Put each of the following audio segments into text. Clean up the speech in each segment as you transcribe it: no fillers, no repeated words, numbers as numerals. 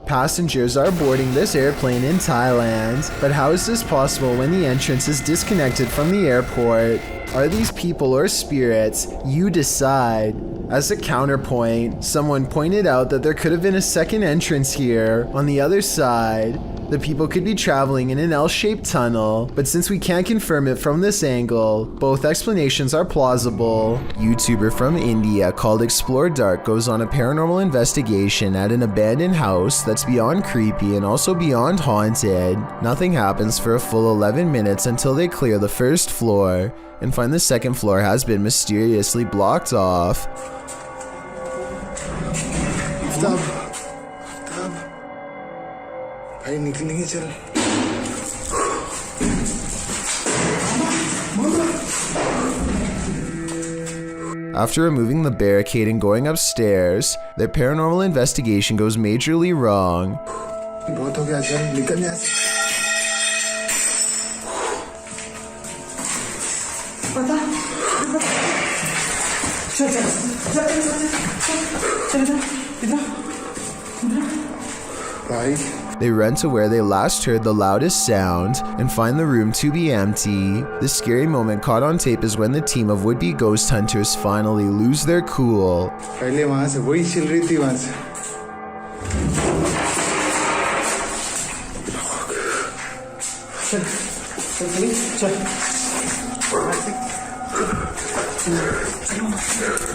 Passengers are boarding this airplane in Thailand, but how is this possible when the entrance is disconnected from the airport? Are these people or spirits? You decide. As a counterpoint, someone pointed out that there could have been a second entrance here on the other side. The people could be traveling in an L-shaped tunnel, but since we can't confirm it from this angle, both explanations are plausible. YouTuber from India called Explore Dark goes on a paranormal investigation at an abandoned house that's beyond creepy and also beyond haunted. Nothing happens for a full 11 minutes until they clear the first floor and find the second floor has been mysteriously blocked off. After removing the barricade and going upstairs, their paranormal investigation goes majorly wrong. They run to where they last heard the loudest sound and find the room to be empty. The scary moment caught on tape is when the team of would-be ghost hunters finally lose their cool.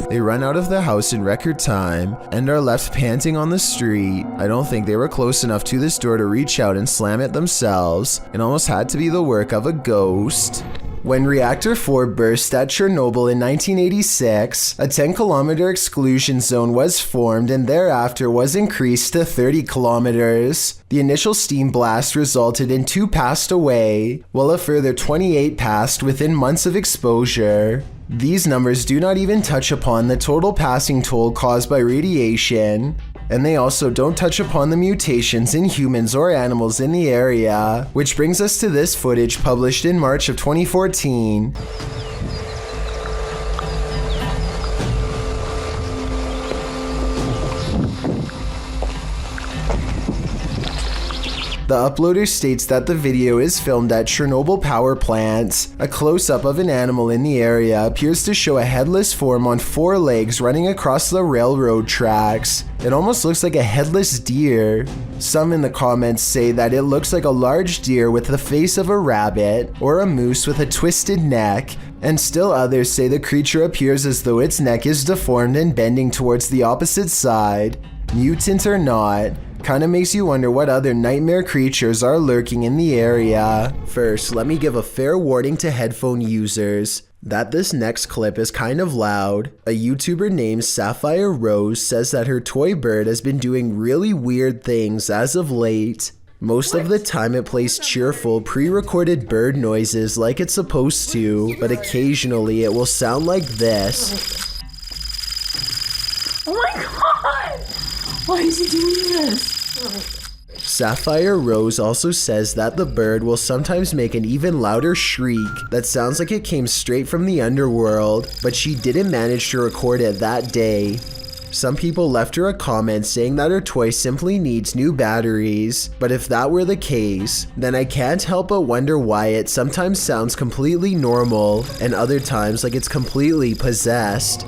They run out of the house in record time and are left panting on the street. I don't think they were close enough to this door to reach out and slam it themselves. It almost had to be the work of a ghost. When Reactor 4 burst at Chernobyl in 1986, a 10-kilometer exclusion zone was formed and thereafter was increased to 30 kilometers. The initial steam blast resulted in 2 passed away, while a further 28 passed within months of exposure. These numbers do not even touch upon the total passing toll caused by radiation, and they also don't touch upon the mutations in humans or animals in the area, which brings us to this footage published in March of 2014. The uploader states that the video is filmed at Chernobyl power plant. A close-up of an animal in the area appears to show a headless form on 4 legs running across the railroad tracks. It almost looks like a headless deer. Some in the comments say that it looks like a large deer with the face of a rabbit, or a moose with a twisted neck, and still others say the creature appears as though its neck is deformed and bending towards the opposite side. Mutant or not, kinda makes you wonder what other nightmare creatures are lurking in the area. First, let me give a fair warning to headphone users that this next clip is kind of loud. A YouTuber named Sapphire Rose says that her toy bird has been doing really weird things as of late. Most of the time it plays cheerful, pre-recorded bird noises like it's supposed to, but occasionally it will sound like this. Oh my god! Why is he doing this? Sapphire Rose also says that the bird will sometimes make an even louder shriek that sounds like it came straight from the underworld, but she didn't manage to record it that day. Some people left her a comment saying that her toy simply needs new batteries, but if that were the case, then I can't help but wonder why it sometimes sounds completely normal and other times like it's completely possessed.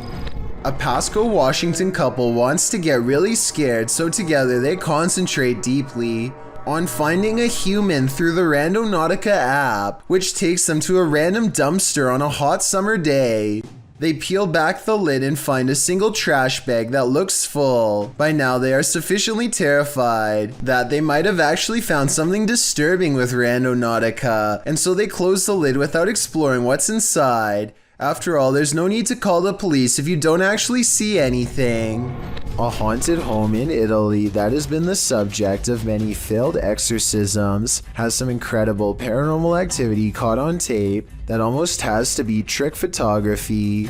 A Pasco, Washington couple wants to get really scared, so together they concentrate deeply on finding a human through the Randonautica app, which takes them to a random dumpster on a hot summer day. They peel back the lid and find a single trash bag that looks full. By now they are sufficiently terrified that they might have actually found something disturbing with Randonautica, and so they close the lid without exploring what's inside. After all, there's no need to call the police if you don't actually see anything. A haunted home in Italy that has been the subject of many failed exorcisms has some incredible paranormal activity caught on tape that almost has to be trick photography.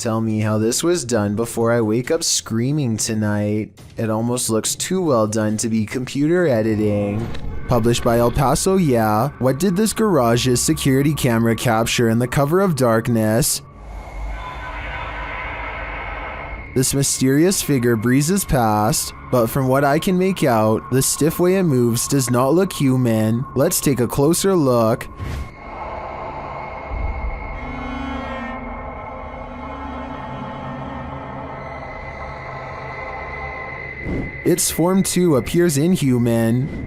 Tell me how this was done before I wake up screaming tonight. It almost looks too well done to be computer editing. Published by El Paso, yeah. What did this garage's security camera capture in the cover of darkness? This mysterious figure breezes past, but from what I can make out, the stiff way it moves does not look human. Let's take a closer look. Its form too appears inhuman.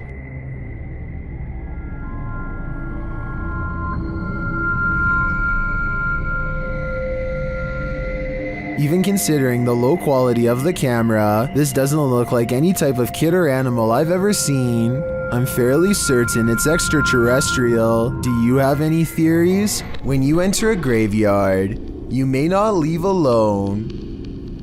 Even considering the low quality of the camera, this doesn't look like any type of kid or animal I've ever seen. I'm fairly certain it's extraterrestrial. Do you have any theories? When you enter a graveyard, you may not leave alone.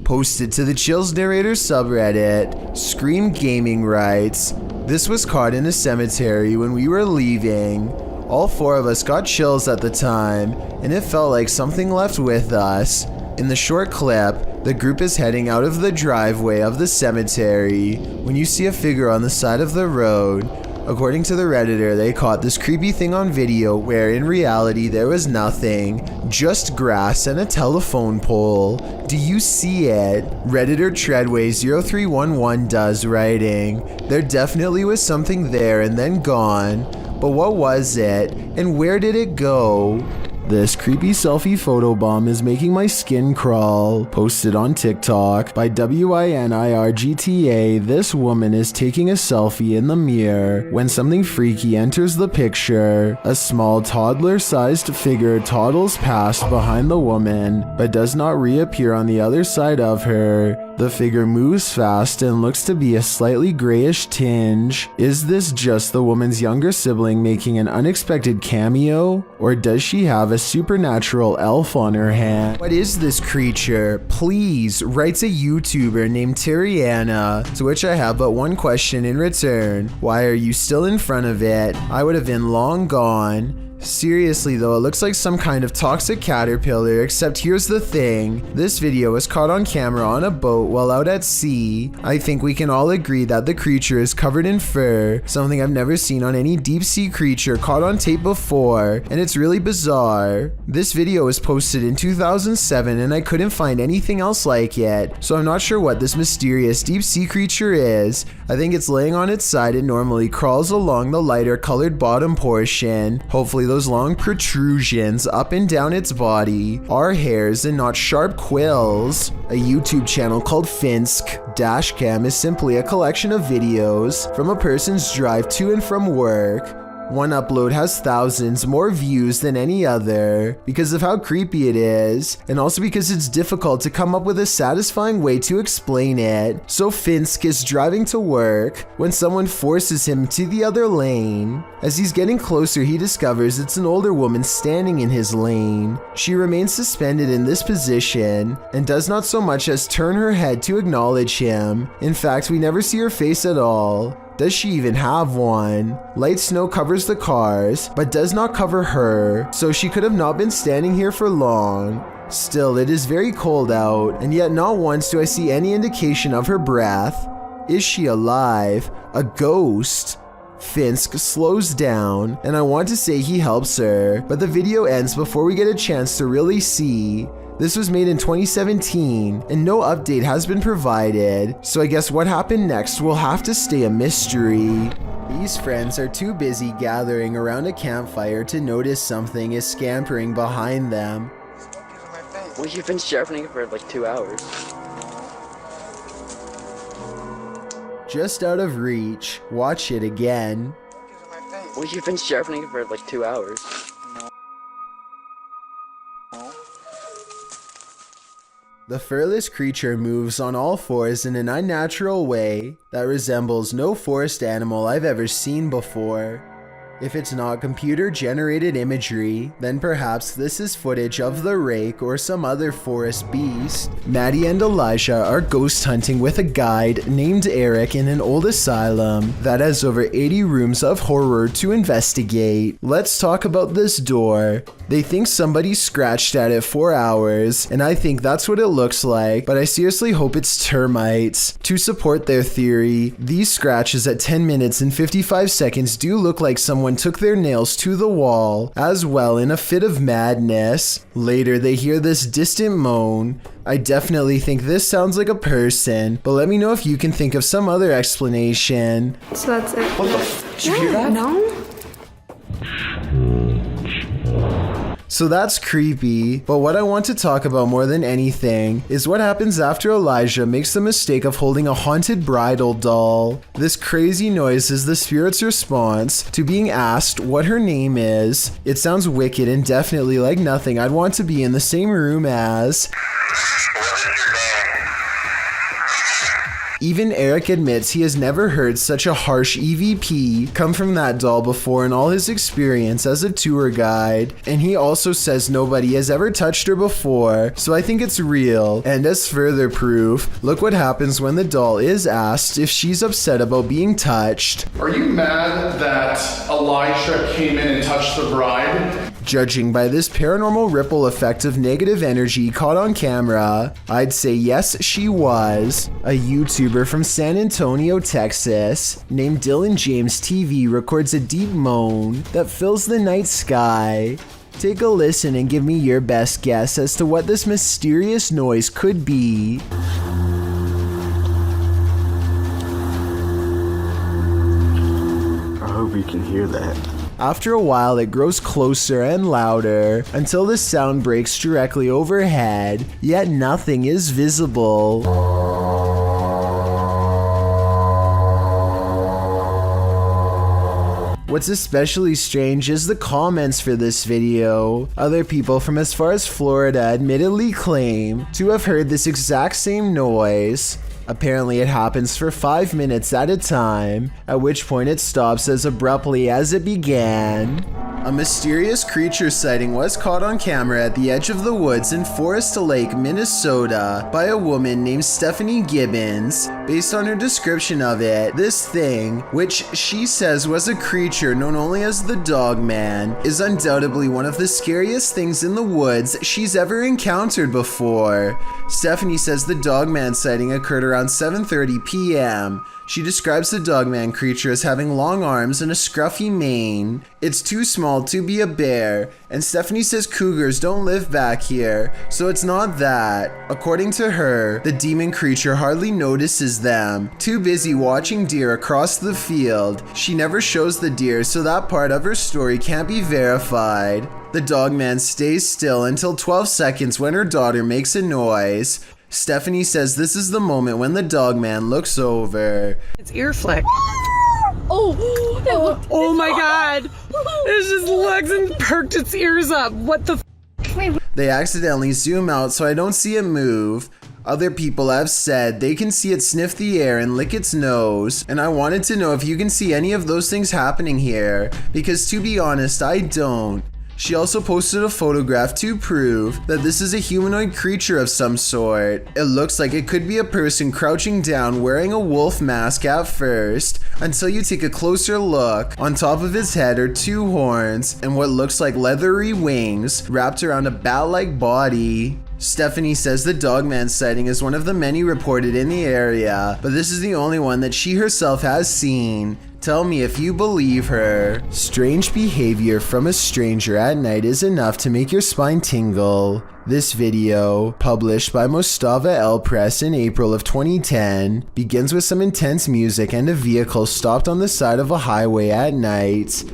Posted to the Chills Narrator subreddit, Scream Gaming writes, "This was caught in a cemetery when we were leaving. All four of us got chills at the time, and it felt like something left with us. In the short clip, the group is heading out of the driveway of the cemetery when you see a figure on the side of the road. According to the Redditor, they caught this creepy thing on video where in reality there was nothing, just grass and a telephone pole. Do you see it?" Redditor Treadway0311 does, writing, "There definitely was something there and then gone, but what was it and where did it go?" This creepy selfie photobomb is making my skin crawl. Posted on TikTok by WINIRGTA, this woman is taking a selfie in the mirror when something freaky enters the picture. A small toddler-sized figure toddles past behind the woman, but does not reappear on the other side of her. The figure moves fast and looks to be a slightly grayish tinge. Is this just the woman's younger sibling making an unexpected cameo? Or does she have a supernatural elf on her hand? What is this creature? Please, writes a YouTuber named Tariana, to which I have but one question in return. Why are you still in front of it? I would have been long gone. Seriously though, it looks like some kind of toxic caterpillar, except here's the thing. This video was caught on camera on a boat while out at sea. I think we can all agree that the creature is covered in fur, something I've never seen on any deep sea creature caught on tape before, and it's really bizarre. This video was posted in 2007 and I couldn't find anything else like it, so I'm not sure what this mysterious deep sea creature is. I think it's laying on its side and normally crawls along the lighter colored bottom portion. Hopefully those long protrusions up and down its body are hairs and not sharp quills. A YouTube channel called Finsk Dashcam is simply a collection of videos from a person's drive to and from work. One upload has thousands more views than any other because of how creepy it is, and also because it's difficult to come up with a satisfying way to explain it. So Finsk is driving to work when someone forces him to the other lane. As he's getting closer, he discovers it's an older woman standing in his lane. She remains suspended in this position and does not so much as turn her head to acknowledge him. In fact, we never see her face at all. Does she even have one? Light snow covers the cars, but does not cover her, so she could have not been standing here for long. Still, it is very cold out, and yet not once do I see any indication of her breath. Is she alive? A ghost? Finsk slows down, and I want to say he helps her, but the video ends before we get a chance to really see. This was made in 2017, and no update has been provided, so I guess what happened next will have to stay a mystery. These friends are too busy gathering around a campfire to notice something is scampering behind them. Well, you've been sharpening it for like 2 hours. Just out of reach. Watch it again. Well, you've been sharpening it for like 2 hours. The furless creature moves on all fours in an unnatural way that resembles no forest animal I've ever seen before. If it's not computer-generated imagery, then perhaps this is footage of the rake or some other forest beast. Maddie and Elijah are ghost hunting with a guide named Eric in an old asylum that has over 80 rooms of horror to investigate. Let's talk about this door. They think somebody scratched at it for hours, and I think that's what it looks like, but I seriously hope it's termites. To support their theory, these scratches at 10 minutes and 55 seconds do look like someone took their nails to the wall, as well in a fit of madness. Later, they hear this distant moan. I definitely think this sounds like a person, but let me know if you can think of some other explanation. So that's it. What the f? Did you hear that? No? So that's creepy, but what I want to talk about more than anything is what happens after Elijah makes the mistake of holding a haunted bridal doll. This crazy noise is the spirit's response to being asked what her name is. It sounds wicked and definitely like nothing I'd want to be in the same room as. Even Eric admits he has never heard such a harsh EVP come from that doll before in all his experience as a tour guide, and he also says nobody has ever touched her before, so I think it's real. And as further proof, look what happens when the doll is asked if she's upset about being touched. Are you mad that Elijah came in and touched the bride? Judging by this paranormal ripple effect of negative energy caught on camera, I'd say yes, she was. A YouTuber from San Antonio, Texas, named Dylan James TV records a deep moan that fills the night sky. Take a listen and give me your best guess as to what this mysterious noise could be. I hope you can hear that. After a while, it grows closer and louder until the sound breaks directly overhead, yet nothing is visible. What's especially strange is the comments for this video. Other people from as far as Florida admittedly claim to have heard this exact same noise. Apparently it happens for 5 minutes at a time, at which point it stops as abruptly as it began. A mysterious creature sighting was caught on camera at the edge of the woods in Forest Lake, Minnesota by a woman named Stephanie Gibbons. Based on her description of it, this thing, which she says was a creature known only as the Dog Man, is undoubtedly one of the scariest things in the woods she's ever encountered before. Stephanie says the Dog Man sighting occurred around 7:30 p.m. She describes the Dogman creature as having long arms and a scruffy mane. It's too small to be a bear, and Stephanie says cougars don't live back here, so it's not that. According to her, the demon creature hardly notices them, too busy watching deer across the field. She never shows the deer, so that part of her story can't be verified. The Dogman stays still until 12 seconds when her daughter makes a noise. Stephanie says this is the moment when the Dogman looks over. It's ear flick. Oh my god. It just looks and perked its ears up. What the f? They accidentally zoom out so I don't see it move. Other people have said they can see it sniff the air and lick its nose, and I wanted to know if you can see any of those things happening here, because to be honest, I don't. She also posted a photograph to prove that this is a humanoid creature of some sort. It looks like it could be a person crouching down wearing a wolf mask at first, until you take a closer look. On top of his head are 2 horns and what looks like leathery wings wrapped around a bat-like body. Stephanie says the Dogman sighting is one of the many reported in the area, but this is the only one that she herself has seen. Tell me if you believe her. Strange behavior from a stranger at night is enough to make your spine tingle. This video, published by Mostava El Press in April of 2010, begins with some intense music and a vehicle stopped on the side of a highway at night.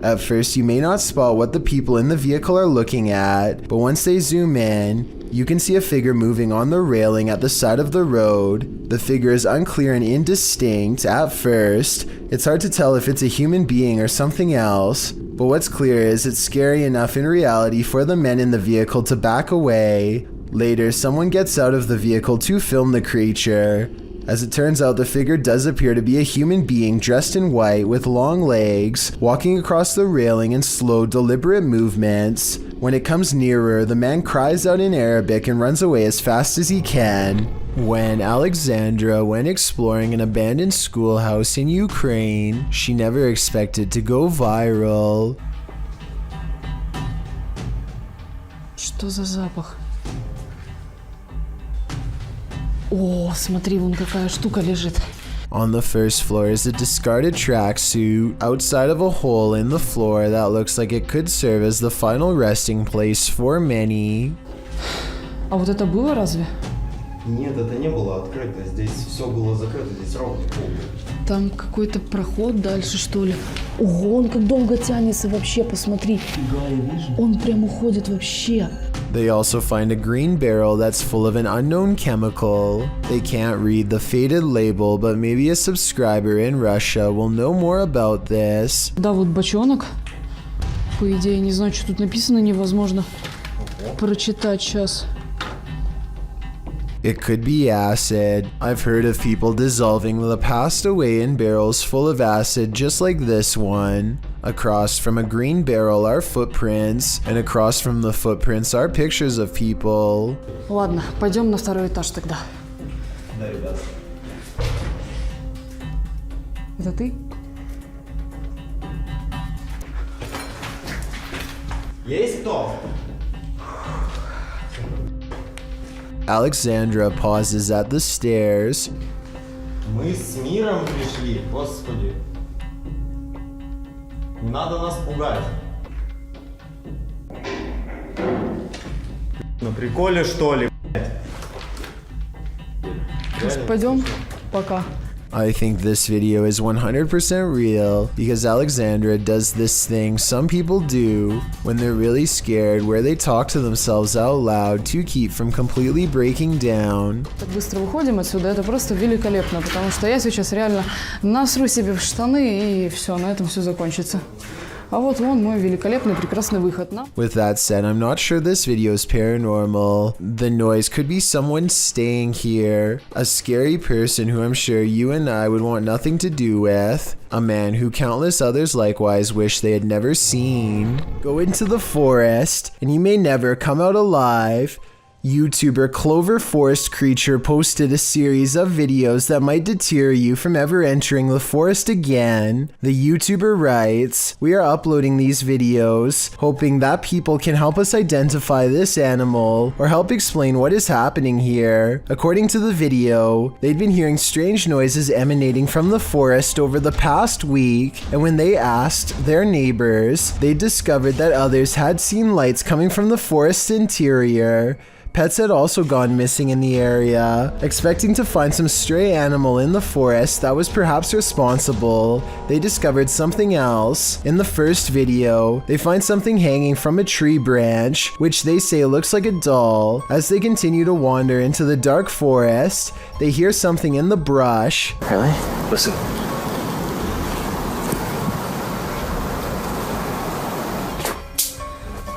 At first, you may not spot what the people in the vehicle are looking at, but once they zoom in, you can see a figure moving on the railing at the side of the road. The figure is unclear and indistinct at first. It's hard to tell if it's a human being or something else, but what's clear is it's scary enough in reality for the men in the vehicle to back away. Later, someone gets out of the vehicle to film the creature. As it turns out, the figure does appear to be a human being dressed in white with long legs, walking across the railing in slow, deliberate movements. When it comes nearer, the man cries out in Arabic and runs away as fast as he can. When Alexandra went exploring an abandoned schoolhouse in Ukraine, she never expected to go viral. Что за запах? О, смотри, вон какая штука лежит. On the first floor is a discarded tracksuit outside of a hole in the floor that looks like it could serve as the final resting place for many. А вот это было разве? Нет, это не было открыто. Здесь все было закрыто. Здесь ровный пол. Там какой-то проход дальше, что ли? Ого, он как долго тянется вообще, посмотри. Да, я вижу. Он прям уходит вообще. They also find a green barrel that's full of an unknown chemical. They can't read the faded label, but maybe a subscriber in Russia will know more about this. Да, вот бочонок. По идее, не знаю, что тут написано, невозможно прочитать сейчас. It could be acid. I've heard of people dissolving the past away in barrels full of acid just like this one. Across from a green barrel are footprints, and across from the footprints are pictures of people. Ладно, пойдем на второй этаж тогда. Да, ребят. Это ты? Есть кто? Alexandra pauses at the stairs. Мы с миром пришли, господи. Не надо нас пугать. На приколе, что ли, блядь? Может, пойдем? Пока. I think this video is 100% real because Alexandra does this thing some people do when they're really scared, where they talk to themselves out loud to keep from completely breaking down. Так быстро выходим отсюда, это просто великолепно, потому что я сейчас реально насру себе в штаны и все, на этом все закончится. А вот вон мой великолепный, прекрасный выход. With that said, I'm not sure this video is paranormal. The noise could be someone staying here. A scary person who I'm sure you and I would want nothing to do with. A man who countless others likewise wish they had never seen. Go into the forest, and you may never come out alive. YouTuber Clover Forest Creature posted a series of videos that might deter you from ever entering the forest again. The YouTuber writes, "We are uploading these videos, hoping that people can help us identify this animal or help explain what is happening here." According to the video, they'd been hearing strange noises emanating from the forest over the past week, and when they asked their neighbors, they discovered that others had seen lights coming from the forest interior. Pets had also gone missing in the area. Expecting to find some stray animal in the forest that was perhaps responsible, they discovered something else. In the first video, they find something hanging from a tree branch, which they say looks like a doll. As they continue to wander into the dark forest, they hear something in the brush. Really? Listen.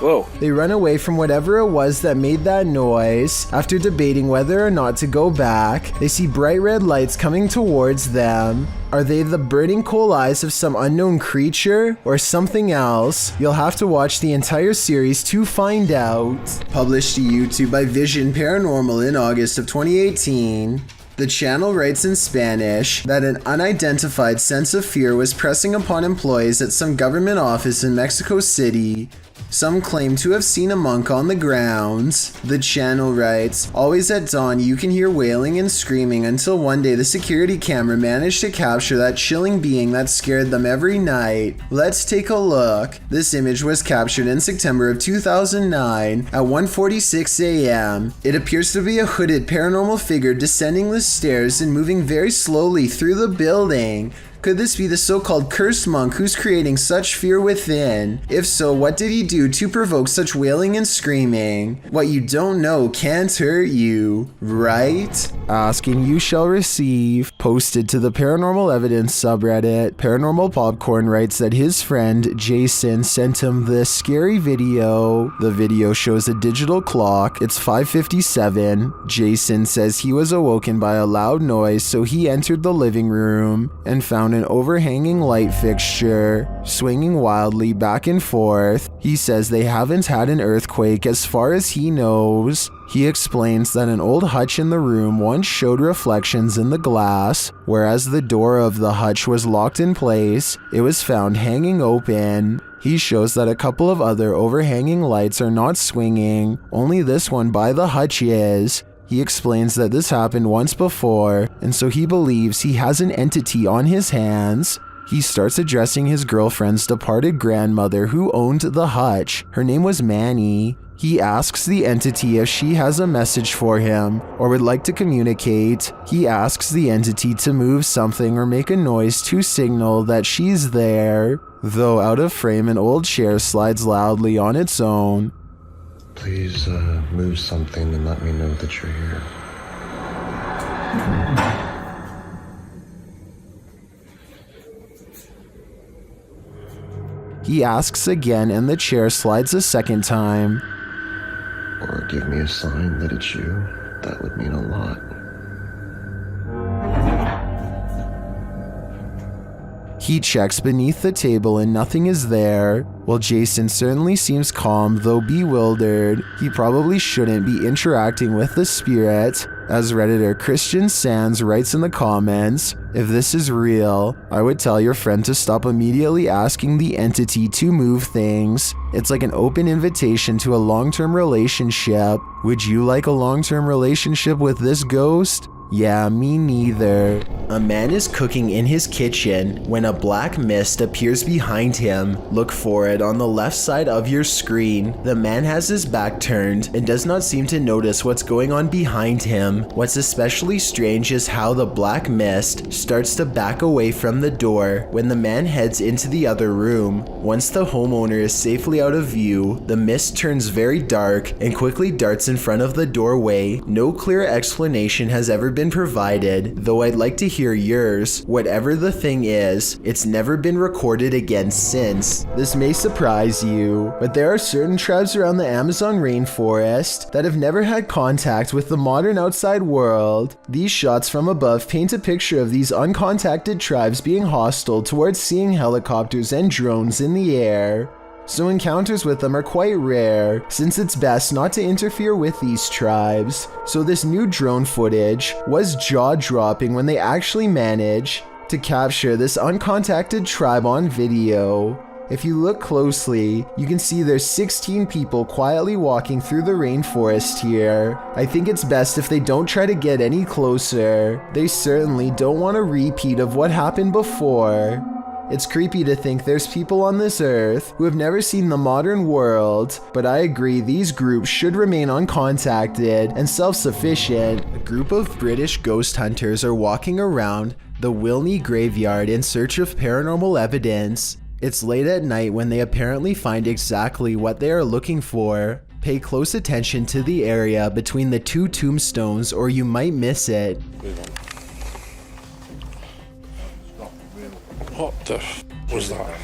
Whoa. They run away from whatever it was that made that noise. After debating whether or not to go back, they see bright red lights coming towards them. Are they the burning coal eyes of some unknown creature or something else? You'll have to watch the entire series to find out. Published to YouTube by Vision Paranormal in August of 2018. The channel writes in Spanish that an unidentified sense of fear was pressing upon employees at some government office in Mexico City. Some claim to have seen a monk on the grounds. The channel writes, "Always at dawn you can hear wailing and screaming until one day the security camera managed to capture that chilling being that scared them every night. Let's take a look." This image was captured in September of 2009 at 1:46 a.m. It appears to be a hooded paranormal figure descending the stairs and moving very slowly through the building. Could this be the so-called cursed monk who's creating such fear within? If so, what did he do to provoke such wailing and screaming? What you don't know can't hurt you, right? Ask and you shall receive. Posted to the Paranormal Evidence subreddit, Paranormal Popcorn writes that his friend Jason sent him this scary video. The video shows a digital clock. It's 5:57. Jason says he was awoken by a loud noise, so he entered the living room and found an overhanging light fixture swinging wildly back and forth. He says they haven't had an earthquake as far as he knows. He explains that an old hutch in the room once showed reflections in the glass, whereas the door of the hutch was locked in place. It was found hanging open. He shows that a couple of other overhanging lights are not swinging, only this one by the hutch is. He explains that this happened once before, and so he believes he has an entity on his hands. He starts addressing his girlfriend's departed grandmother who owned the hutch. Her name was Manny. He asks the entity if she has a message for him or would like to communicate. He asks the entity to move something or make a noise to signal that she's there. Though out of frame, an old chair slides loudly on its own. Please move something and let me know that you're here. He asks again and the chair slides a second time. Or give me a sign that it's you. That would mean a lot. He checks beneath the table and nothing is there. While Jason certainly seems calm, though bewildered, he probably shouldn't be interacting with the spirit. As Redditor Christian Sands writes in the comments, if this is real, I would tell your friend to stop immediately asking the entity to move things. It's like an open invitation to a long-term relationship. Would you like a long-term relationship with this ghost? Yeah, me neither. A man is cooking in his kitchen when a black mist appears behind him. Look for it on the left side of your screen. The man has his back turned and does not seem to notice what's going on behind him. What's especially strange is how the black mist starts to back away from the door when the man heads into the other room. Once the homeowner is safely out of view, the mist turns very dark and quickly darts in front of the doorway. No clear explanation has ever been provided, though I'd like to hear yours. Whatever the thing is, it's never been recorded again since. This may surprise you, but there are certain tribes around the Amazon rainforest that have never had contact with the modern outside world. These shots from above paint a picture of these uncontacted tribes being hostile towards seeing helicopters and drones in the air. So encounters with them are quite rare, since it's best not to interfere with these tribes. So this new drone footage was jaw-dropping when they actually managed to capture this uncontacted tribe on video. If you look closely, you can see there's 16 people quietly walking through the rainforest here. I think it's best if they don't try to get any closer. They certainly don't want a repeat of what happened before. It's creepy to think there's people on this earth who have never seen the modern world, but I agree these groups should remain uncontacted and self-sufficient. A group of British ghost hunters are walking around the Wilney graveyard in search of paranormal evidence. It's late at night when they apparently find exactly what they are looking for. Pay close attention to the area between the two tombstones or you might miss it. What the f was that?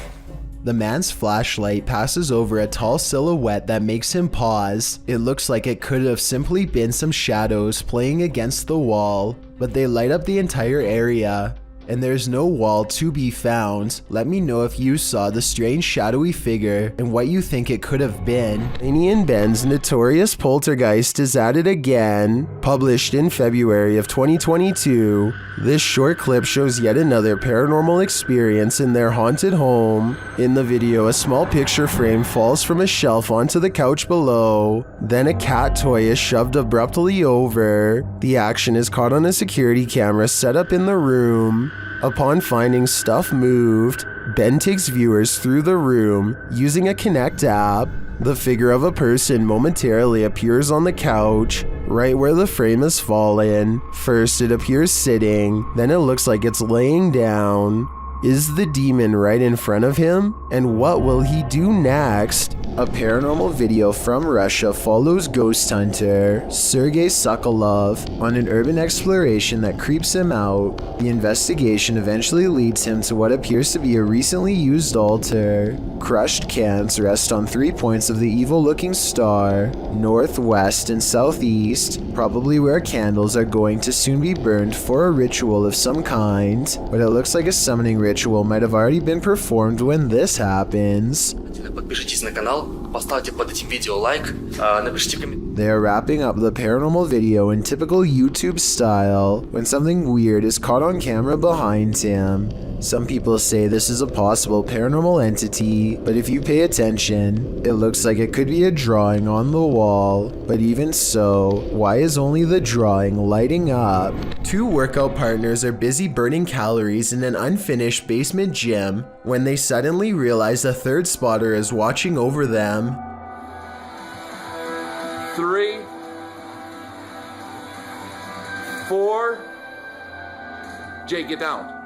The man's flashlight passes over a tall silhouette that makes him pause. It looks like it could have simply been some shadows playing against the wall, but they light up the entire area. And there's no wall to be found. Let me know if you saw the strange shadowy figure and what you think it could have been. Laney and Ben's notorious Poltergeist is at it again. Published in February of 2022, this short clip shows yet another paranormal experience in their haunted home. In the video, a small picture frame falls from a shelf onto the couch below. Then a cat toy is shoved abruptly over. The action is caught on a security camera set up in the room. Upon finding stuff moved, Ben takes viewers through the room using a Kinect app. The figure of a person momentarily appears on the couch, right where the frame has fallen. First it appears sitting, then it looks like it's laying down. Is the demon right in front of him? And what will he do next? A paranormal video from Russia follows ghost hunter Sergei Sokolov on an urban exploration that creeps him out. The investigation eventually leads him to what appears to be a recently used altar. Crushed cans rest on 3 points of the evil-looking star, northwest and southeast, probably where candles are going to soon be burned for a ritual of some kind, but it looks like a summoning ritual might have already been performed when this happens. Подпишитесь на канал, поставьте под этим видео лайк, напишите комментарий. They are wrapping up the paranormal video in typical YouTube style when something weird is caught on camera behind him. Some people say this is a possible paranormal entity, but if you pay attention, it looks like it could be a drawing on the wall. But even so, why is only the drawing lighting up? Two workout partners are busy burning calories in an unfinished basement gym when they suddenly realize a third spotter is watching over them. 3, 4. Jay, get down.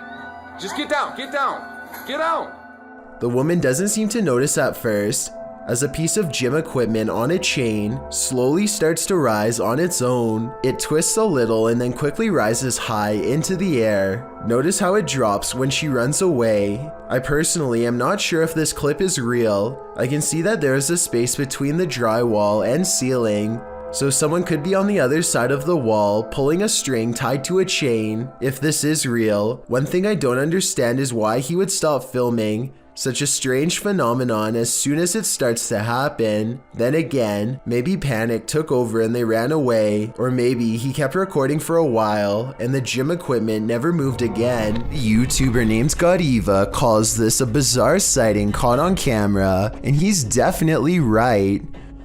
Just get down, get down, get out! The woman doesn't seem to notice at first, as a piece of gym equipment on a chain slowly starts to rise on its own. It twists a little and then quickly rises high into the air. Notice how it drops when she runs away. I personally am not sure if this clip is real. I can see that there is a space between the drywall and ceiling, so someone could be on the other side of the wall pulling a string tied to a chain. If this is real, one thing I don't understand is why he would stop filming such a strange phenomenon as soon as it starts to happen. Then again, maybe panic took over and they ran away, or maybe he kept recording for a while and the gym equipment never moved again. A YouTuber named Godiva calls this a bizarre sighting caught on camera, and he's definitely right.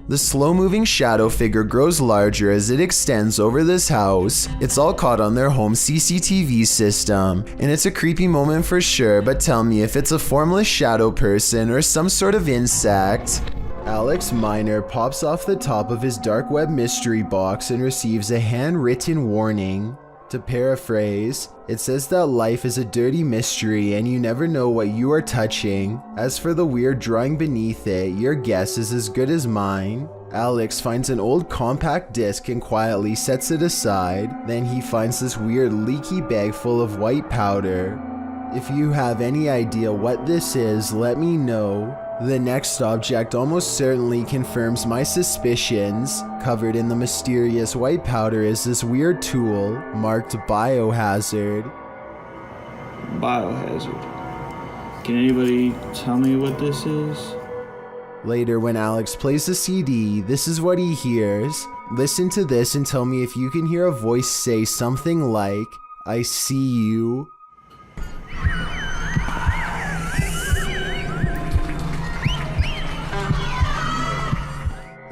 The slow-moving shadow figure grows larger as it extends over this house. It's all caught on their home CCTV system, and it's a creepy moment for sure, but tell me if it's a formless shadow person or some sort of insect. Alex Miner pops off the top of his dark web mystery box and receives a handwritten warning. To paraphrase, it says that life is a dirty mystery and you never know what you are touching. As for the weird drawing beneath it, your guess is as good as mine. Alex finds an old compact disc and quietly sets it aside. Then he finds this weird leaky bag full of white powder. If you have any idea what this is, let me know. The next object almost certainly confirms my suspicions. Covered in the mysterious white powder is this weird tool marked biohazard. Biohazard. Can anybody tell me what this is? Later, when Alex plays the CD, this is what he hears. Listen to this and tell me if you can hear a voice say something like, "I see you."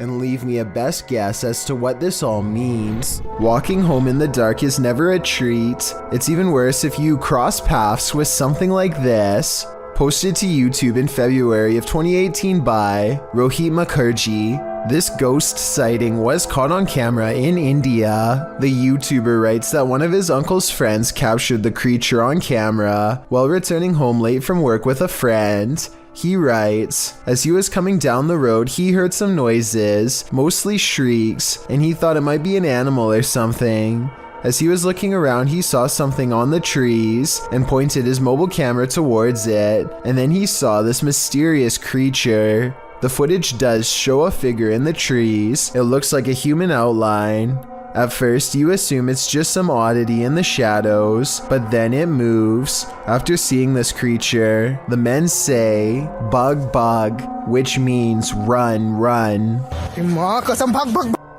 And leave me a best guess as to what this all means. Walking home in the dark is never a treat. It's even worse if you cross paths with something like this. Posted to YouTube in February of 2018 by Rohit Mukherjee. This ghost sighting was caught on camera in India. The YouTuber writes that one of his uncle's friends captured the creature on camera while returning home late from work with a friend. He writes, as he was coming down the road, he heard some noises, mostly shrieks, and he thought it might be an animal or something. As he was looking around, he saw something on the trees and pointed his mobile camera towards it, and then he saw this mysterious creature. The footage does show a figure in the trees. It looks like a human outline. At first, you assume it's just some oddity in the shadows, but then it moves. After seeing this creature, the men say, "Bug, bug," which means run, run.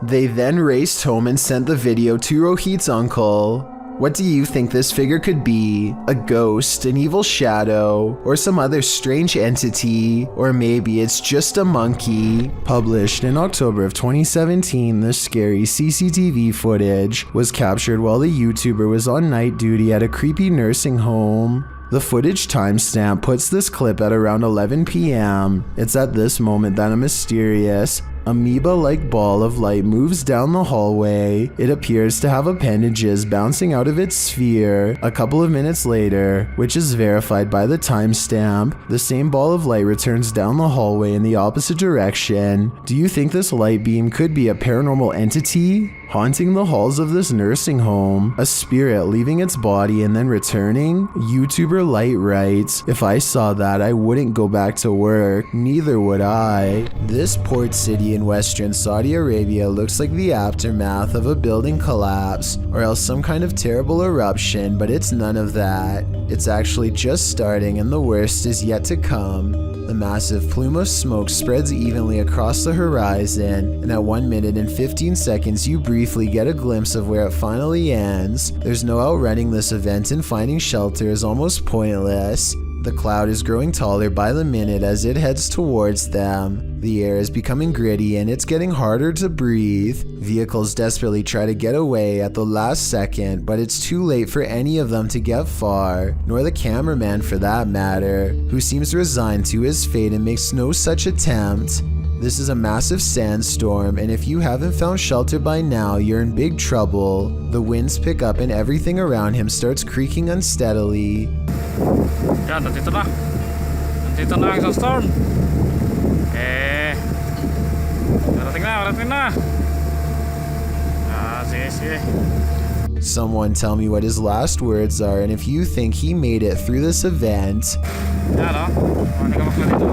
They then raced home and sent the video to Rohit's uncle. What do you think this figure could be? A ghost, an evil shadow, or some other strange entity? Or maybe it's just a monkey? Published in October of 2017, this scary CCTV footage was captured while the YouTuber was on night duty at a creepy nursing home. The footage timestamp puts this clip at around 11 p.m. It's at this moment that a mysterious, amoeba-like ball of light moves down the hallway. It appears to have appendages bouncing out of its sphere. A couple of minutes later, which is verified by the timestamp, the same ball of light returns down the hallway in the opposite direction. Do you think this light beam could be a paranormal entity haunting the halls of this nursing home? A spirit leaving its body and then returning? YouTuber Light writes, if I saw that, I wouldn't go back to work. Neither would I. This port city in western Saudi Arabia looks like the aftermath of a building collapse, or else some kind of terrible eruption, but it's none of that. It's actually just starting and the worst is yet to come. The massive plume of smoke spreads evenly across the horizon, and at 1 minute and 15 seconds you briefly get a glimpse of where it finally ends. There's no outrunning this event, and finding shelter is almost pointless. The cloud is growing taller by the minute as it heads towards them. The air is becoming gritty and it's getting harder to breathe. Vehicles desperately try to get away at the last second, but it's too late for any of them to get far, nor the cameraman for that matter, who seems resigned to his fate and makes no such attempt. This is a massive sandstorm, and if you haven't found shelter by now, you're in big trouble. The winds pick up and everything around him starts creaking unsteadily. Yan, nandito na. Nandito na ang sandstorm. Parating na. Sige. Someone tell me what his last words are, and if you think he made it through this event. Yan, oh. Hindi ka makla dito.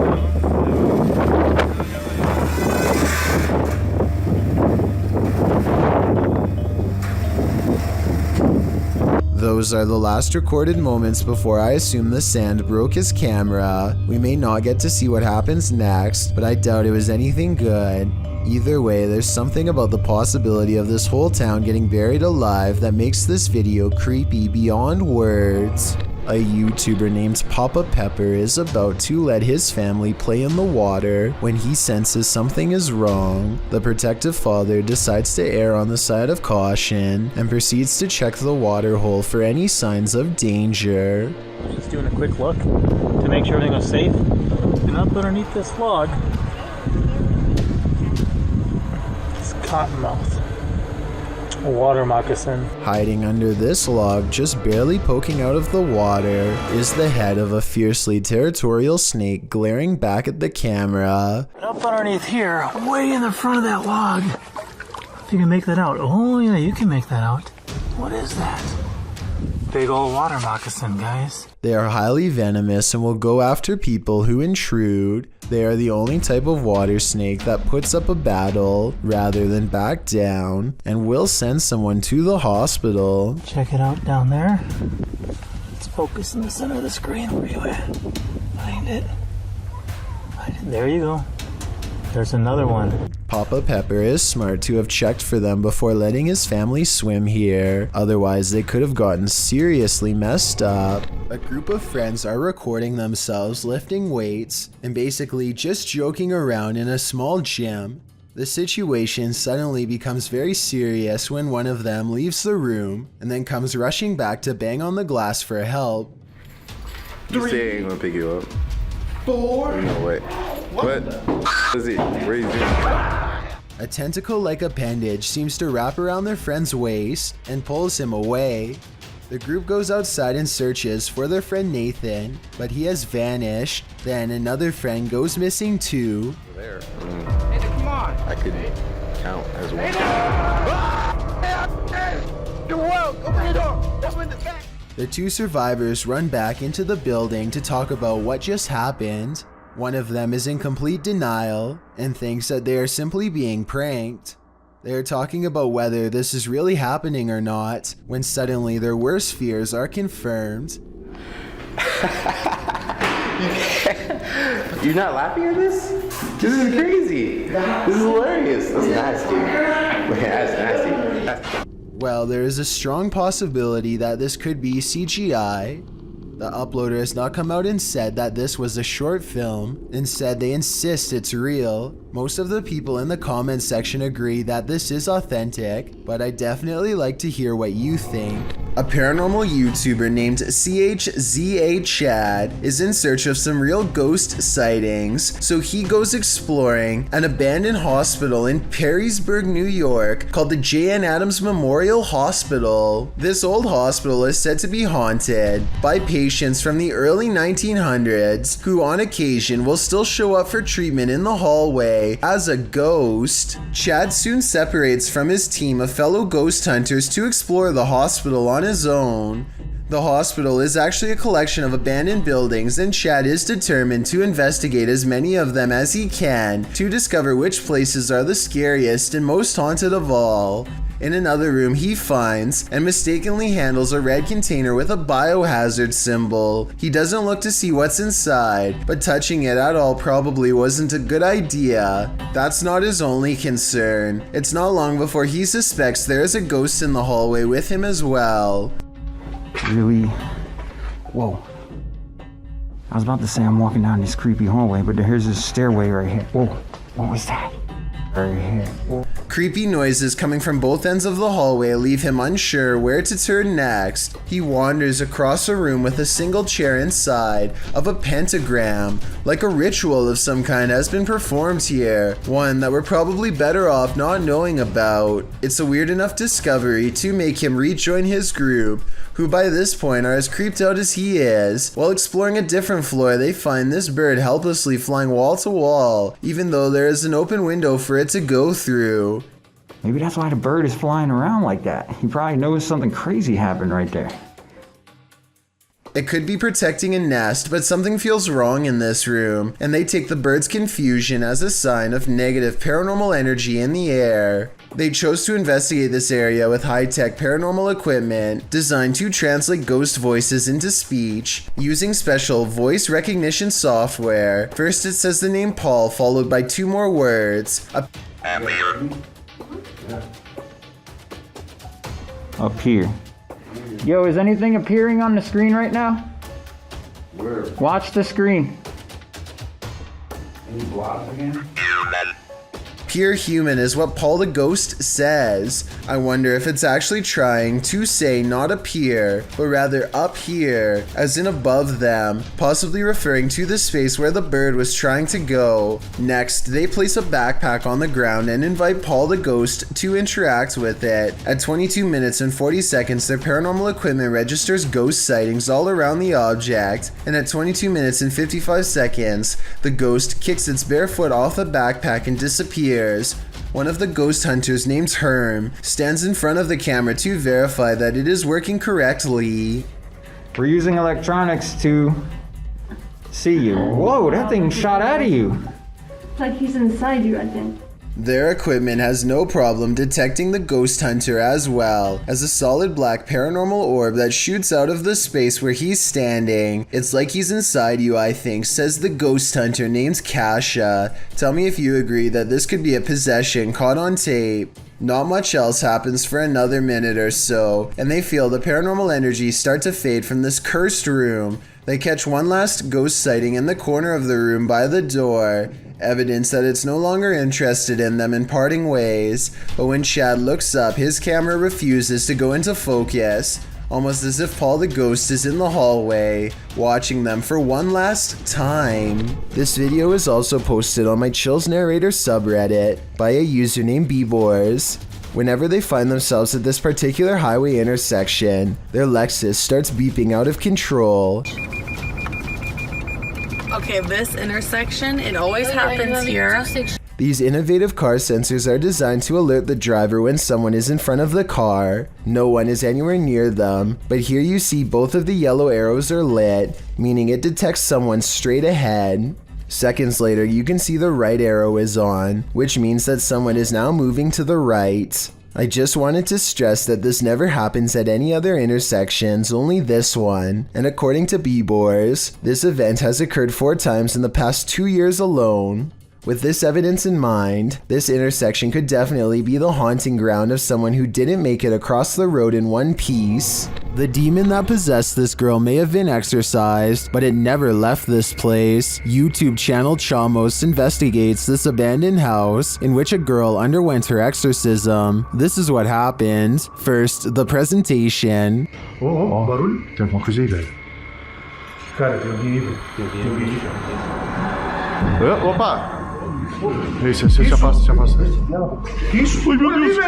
Those are the last recorded moments before I assume the sand broke his camera. We may not get to see what happens next, but I doubt it was anything good. Either way, there's something about the possibility of this whole town getting buried alive that makes this video creepy beyond words. A YouTuber named Papa Pepper is about to let his family play in the water when he senses something is wrong. The protective father decides to err on the side of caution and proceeds to check the water hole for any signs of danger. Just doing a quick look to make sure everything was safe. And up underneath this log, it's cottonmouth. A water moccasin. Hiding under this log, just barely poking out of the water, is the head of a fiercely territorial snake glaring back at the camera. Up underneath here, way in the front of that log. If you can make that out. Oh yeah, you can make that out. What is that? Big old water moccasin, guys. They are highly venomous and will go after people who intrude. They are the only type of water snake that puts up a battle rather than back down, and will send someone to the hospital. Check it out down there. Let's focus in the center of the screen. Where are you at? Find it. There you go. There's another one. Papa Pepper is smart to have checked for them before letting his family swim here. Otherwise, they could have gotten seriously messed up. A group of friends are recording themselves lifting weights and basically just joking around in a small gym. The situation suddenly becomes very serious when one of them leaves the room and then comes rushing back to bang on the glass for help. You say I'm gonna pick you up. 4. No way. What is he? Where is he? A tentacle-like appendage seems to wrap around their friend's waist and pulls him away. The group goes outside and searches for their friend Nathan, but he has vanished. Then another friend goes missing too. There. Nathan, come on. I could count as one. Open the door. Open the back. The two survivors run back into the building to talk about what just happened. One of them is in complete denial and thinks that they are simply being pranked. They are talking about whether this is really happening or not, when suddenly their worst fears are confirmed. You're not laughing at this? This is crazy. This is hilarious. That's nasty. That's nasty. Well, there is a strong possibility that this could be CGI. The uploader has not come out and said that this was a short film. Instead, they insist it's real. Most of the people in the comments section agree that this is authentic, but I'd definitely like to hear what you think. A paranormal YouTuber named CHZA Chad is in search of some real ghost sightings, so he goes exploring an abandoned hospital in Perrysburg, New York called the J.N. Adams Memorial Hospital. This old hospital is said to be haunted by patients from the early 1900s who on occasion will still show up for treatment in the hallway as a ghost. Chad soon separates from his team of fellow ghost hunters to explore the hospital on his own. The hospital is actually a collection of abandoned buildings, and Chad is determined to investigate as many of them as he can to discover which places are the scariest and most haunted of all. In another room, he finds and mistakenly handles a red container with a biohazard symbol. He doesn't look to see what's inside, but touching it at all probably wasn't a good idea. That's not his only concern. It's not long before he suspects there is a ghost in the hallway with him as well. Really? Whoa. I was about to say I'm walking down this creepy hallway, but here's this stairway right here. Whoa, what was that? Right here. Whoa. Creepy noises coming from both ends of the hallway leave him unsure where to turn next. He wanders across a room with a single chair inside of a pentagram, like a ritual of some kind has been performed here, one that we're probably better off not knowing about. It's a weird enough discovery to make him rejoin his group, who by this point are as creeped out as he is. While exploring a different floor, they find this bird helplessly flying wall to wall, even though there is an open window for it to go through. Maybe that's why the bird is flying around like that. He probably knows something crazy happened right there. It could be protecting a nest, but something feels wrong in this room, and they take the bird's confusion as a sign of negative paranormal energy in the air. They chose to investigate this area with high-tech paranormal equipment designed to translate ghost voices into speech using special voice recognition software. First it says the name Paul, followed by two more words. Up here. Yo, is anything appearing on the screen right now? Where? Watch the screen. Any blobs again? Pure human is what Paul the Ghost says. I wonder if it's actually trying to say not appear, but rather up here, as in above them, possibly referring to the space where the bird was trying to go. Next, they place a backpack on the ground and invite Paul the Ghost to interact with it. At 22 minutes and 40 seconds, their paranormal equipment registers ghost sightings all around the object, and at 22 minutes and 55 seconds, the ghost kicks its bare foot off the backpack and disappears. One of the ghost hunters, named Herm, stands in front of the camera to verify that it is working correctly. We're using electronics to see you. Whoa, that thing shot out of you. It's like he's inside you, I think. Their equipment has no problem detecting the ghost hunter as well as a solid black paranormal orb that shoots out of the space where he's standing. It's like he's inside you, I think, says the ghost hunter named Kasha. Tell me if you agree that this could be a possession caught on tape. Not much else happens for another minute or so, and they feel the paranormal energy start to fade from this cursed room. They catch one last ghost sighting in the corner of the room by the door, evidence that it's no longer interested in them in parting ways. But when Chad looks up, his camera refuses to go into focus, almost as if Paul the Ghost is in the hallway, watching them for one last time. This video is also posted on my Chills Narrator subreddit by a user named Bbors. Whenever they find themselves at this particular highway intersection, their Lexus starts beeping out of control. Okay, this intersection, it always happens here. These innovative car sensors are designed to alert the driver when someone is in front of the car. No one is anywhere near them, but here you see both of the yellow arrows are lit, meaning it detects someone straight ahead. Seconds later, you can see the right arrow is on, which means that someone is now moving to the right. I just wanted to stress that this never happens at any other intersections, only this one. And according to Bbors, this event has occurred 4 times in the past 2 years alone. With this evidence in mind, this intersection could definitely be the haunting ground of someone who didn't make it across the road in one piece. The demon that possessed this girl may have been exorcised, but it never left this place. YouTube channel Chamos investigates this abandoned house in which a girl underwent her exorcism. This is what happened. First, the presentation. Barulho? Tem alguma coisa aí, velho? Cara, tem alguém aí, velho. Tem alguém aí, cara. Opa! Ei, você se afasta, se afasta. Que isso? Ai, meu Deus!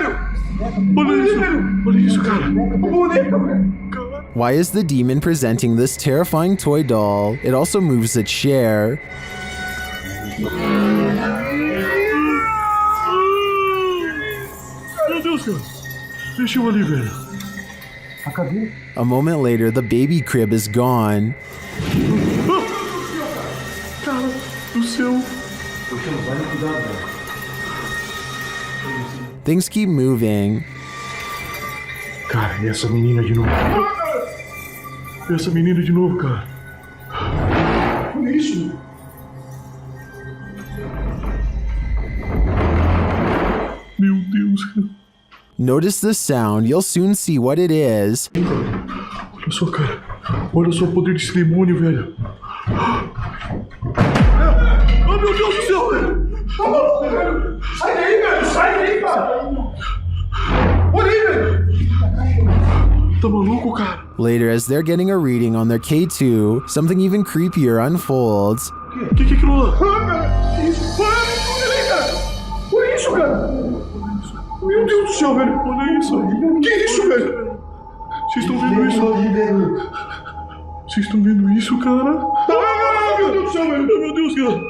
Olha isso! Olha isso, cara! O boneco, velho! Why is the demon presenting this terrifying toy doll? It also moves a chair. Meu Deus, cara! Deixa eu ali, velho. A moment later, the baby crib is gone. Cara do céu! Things keep moving. Cara, e essa menina de novo? Essa menina de novo, cara. Olha isso. Meu Deus, cara. Notice the sound, you'll soon see what it is. Olha só, cara. Olha só o poder desse demônio, velho. Oh, meu Deus do céu, velho. Tá maluco, velho. Sai daí, velho. Sai daí, cara. Olha aí, velho. Tá maluco, cara? Later, as they're getting a reading on their K2, something even creepier unfolds. Que é aquilo lá? Ah, cara. Que isso? Olha aí, cara. Olha isso, cara. Meu Deus do céu, velho. Olha isso. Que isso, velho? Vocês estão vendo isso? Vocês estão vendo isso, cara? Ah, meu Deus do céu, velho. Meu Deus, cara.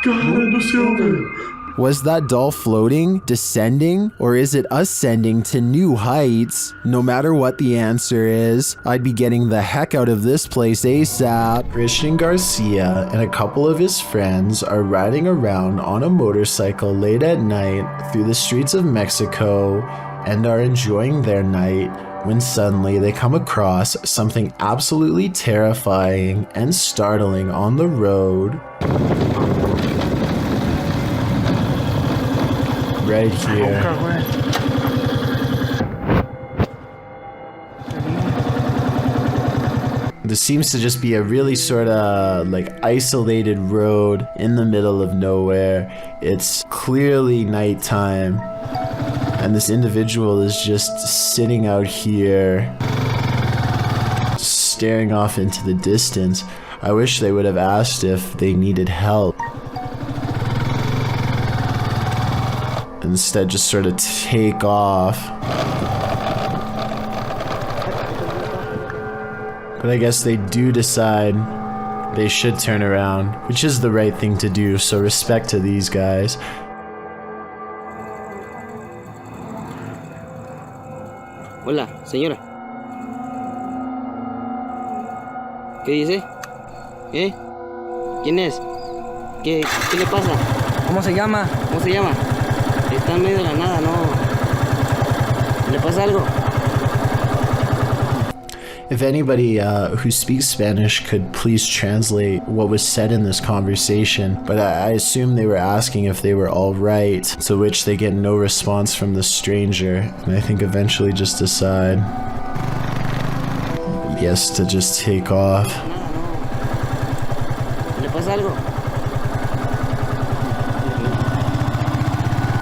Cara do céu, velho. Was that doll floating, descending, or is it ascending to new heights? No matter what the answer is, I'd be getting the heck out of this place ASAP. Christian Garcia and a couple of his friends are riding around on a motorcycle late at night through the streets of Mexico and are enjoying their night when suddenly they come across something absolutely terrifying and startling on the road. Right here. This seems to just be a really sort of like isolated road in the middle of nowhere. It's clearly nighttime, and this individual is just sitting out here, staring off into the distance. I wish they would have asked if they needed help. Instead, just sort of take off. But I guess they do decide they should turn around, which is the right thing to do, so respect to these guys. Hola, señora. ¿Qué dice? ¿Quién es? ¿Qué le pasa? ¿Cómo se llama? ¿Cómo se llama? Está en medio de la nada, ¿no? ¿Le pasa algo? If anybody who speaks Spanish could please translate what was said in this conversation, but I assume they were asking if they were all right, to which they get no response from the stranger, and I think eventually just decide, yes, to just take off. ¿Le pasa algo?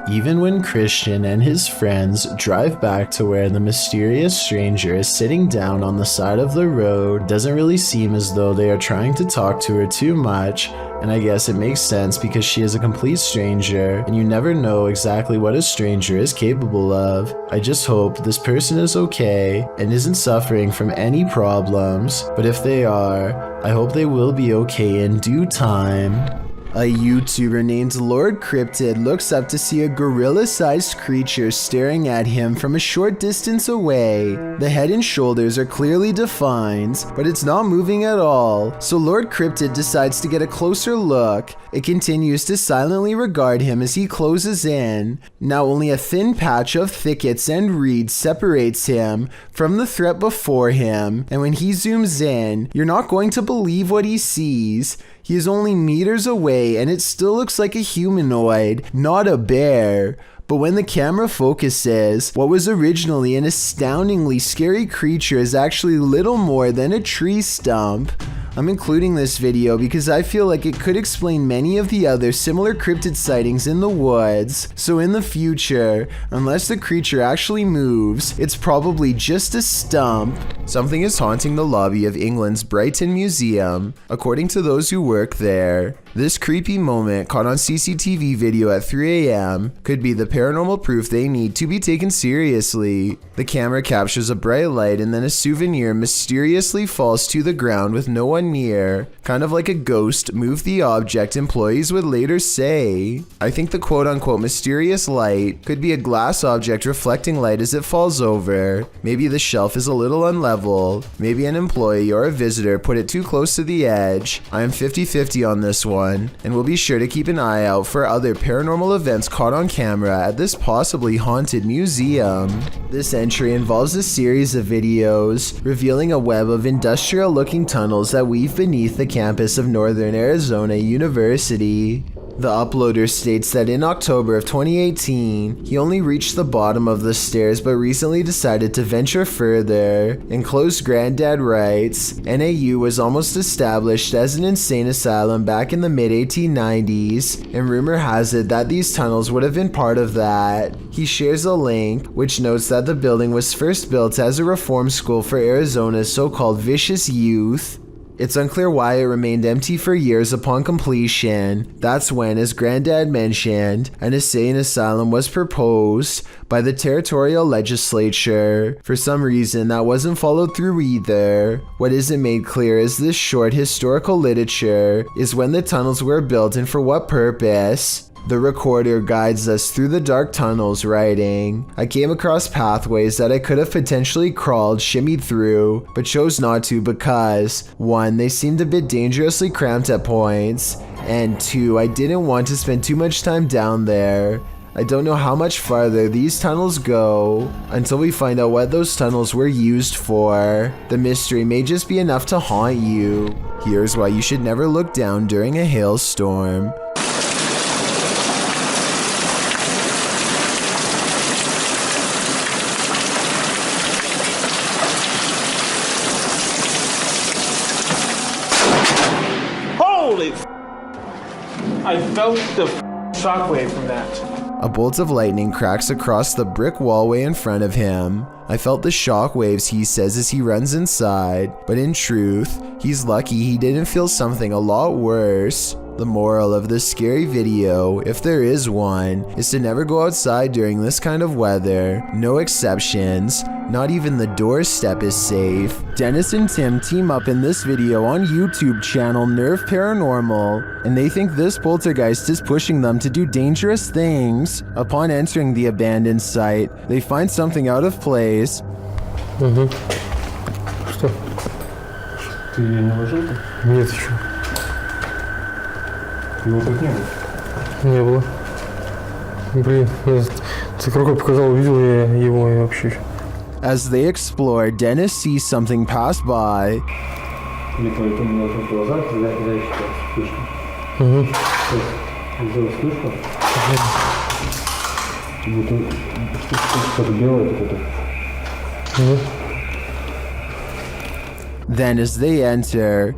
Even when Christian and his friends drive back to where the mysterious stranger is sitting down on the side of the road, it doesn't really seem as though they are trying to talk to her too much, and I guess it makes sense because she is a complete stranger, and you never know exactly what a stranger is capable of. I just hope this person is okay and isn't suffering from any problems, but if they are, I hope they will be okay in due time. A YouTuber named Lord Cryptid looks up to see a gorilla-sized creature staring at him from a short distance away. The head and shoulders are clearly defined, but it's not moving at all, so Lord Cryptid decides to get a closer look. It continues to silently regard him as he closes in. Now only a thin patch of thickets and reeds separates him from the threat before him, and when he zooms in, you're not going to believe what he sees. He is only meters away and it still looks like a humanoid, not a bear. But when the camera focuses, what was originally an astoundingly scary creature is actually little more than a tree stump. I'm including this video because I feel like it could explain many of the other similar cryptid sightings in the woods. So in the future, unless the creature actually moves, it's probably just a stump. Something is haunting the lobby of England's Brighton Museum, according to those who work there. This creepy moment caught on CCTV video at 3 a.m. could be the paranormal proof they need to be taken seriously. The camera captures a bright light and then a souvenir mysteriously falls to the ground with no one near. Kind of like a ghost moved the object, employees would later say. I think the quote-unquote mysterious light could be a glass object reflecting light as it falls over. Maybe the shelf is a little unlevel. Maybe an employee or a visitor put it too close to the edge. I am 50-50 on this one, and we'll be sure to keep an eye out for other paranormal events caught on camera at this possibly haunted museum. This entry involves a series of videos revealing a web of industrial-looking tunnels that weave beneath the campus of Northern Arizona University. The uploader states that in October of 2018, he only reached the bottom of the stairs but recently decided to venture further. Enclosed Granddad writes, NAU was almost established as an insane asylum back in the mid-1890s, and rumor has it that these tunnels would have been part of that. He shares a link, which notes that the building was first built as a reform school for Arizona's so-called vicious youth. It's unclear why it remained empty for years upon completion. That's when, as Granddad mentioned, an insane asylum was proposed by the territorial legislature. For some reason, that wasn't followed through either. What isn't made clear is this short historical literature is when the tunnels were built and for what purpose. The recorder guides us through the dark tunnels, writing, I came across pathways that I could have potentially crawled, shimmied through, but chose not to because 1. They seemed a bit dangerously cramped at points, and 2. I didn't want to spend too much time down there. I don't know how much farther these tunnels go until we find out what those tunnels were used for. The mystery may just be enough to haunt you. Here's why you should never look down during a hailstorm. I felt the shockwave from that. A bolt of lightning cracks across the brick wallway in front of him. I felt the shockwaves, he says as he runs inside, but in truth, he's lucky he didn't feel something a lot worse. The moral of this scary video, if there is one, is to never go outside during this kind of weather. No exceptions. Not even the doorstep is safe. Dennis and Tim team up in this video on YouTube channel Nerve Paranormal, and they think this poltergeist is pushing them to do dangerous things. Upon entering the abandoned site, they find something out of place. Что? Ты ее не ложил-то? Нет еще. Его тут не было? Не было. Блин, ты рукой показал, увидел я его и вообще. As they explore, Dennis sees something pass by. Then as they enter,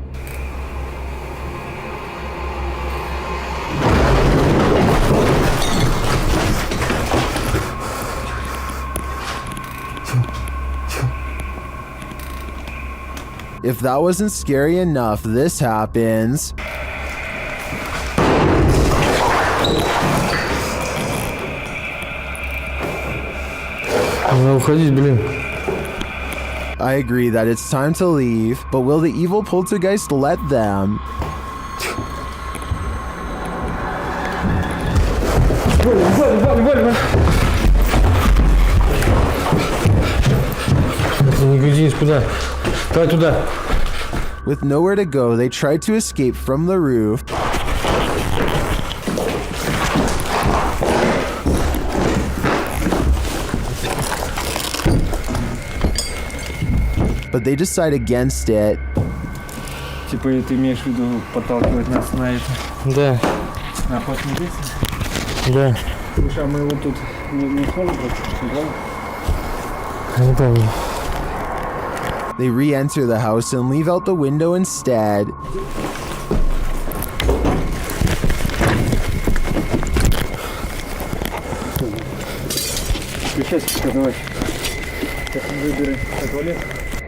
if that wasn't scary enough, this happens. I agree that it's time to leave, but will the evil poltergeist let them? With nowhere to go, they tried to escape from the roof. But they decide against it. Типа, ты имеешь в виду подталкивать нас на это? Да. На посмотрите? Да. Слушай, а мы его тут не сможем просто? Не помню. They re-enter the house and leave out the window instead.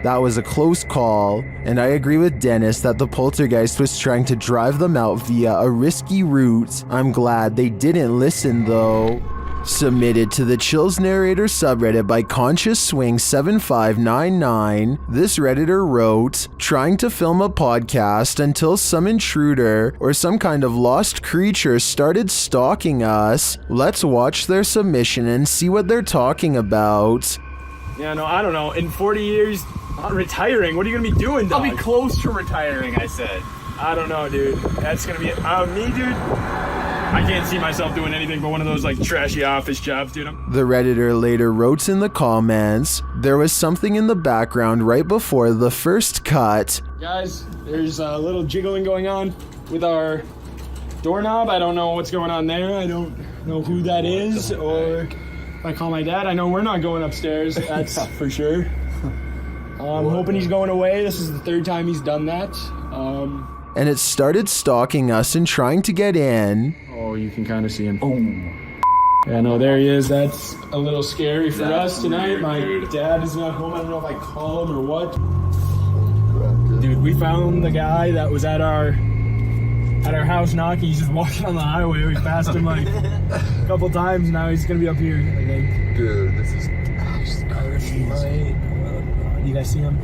That was a close call, and I agree with Dennis that the poltergeist was trying to drive them out via a risky route. I'm glad they didn't listen though. Submitted to the Chills Narrator subreddit by Conscious Swing 7599, this redditor wrote, trying to film a podcast until some intruder or some kind of lost creature started stalking us. Let's watch their submission and see what they're talking about. Yeah, no, I don't know. In 40 years, I'm retiring. What are you gonna be doing, dog? I'll be close to retiring, I said. I don't know, dude. That's gonna be me, dude. I can't see myself doing anything but one of those like trashy office jobs, dude. The redditor later wrote in the comments, there was something in the background right before the first cut. Guys, there's a little jiggling going on with our doorknob. I don't know what's going on there. I don't know who that is, or if I call my dad, I know we're not going upstairs. That's for sure. I'm hoping he's going away. This is the third time he's done that. And it started stalking us and trying to get in. Oh, you can kind of see him. Boom. Yeah, no, there he is. That's a little scary for us tonight. My dad is not home. I don't know if I call him or what. Dude, we found the guy that was at our house knocking. He's just walking on the highway. We passed him like a couple times. Now he's gonna be up here, I think. Dude, this is crazy. You guys see him?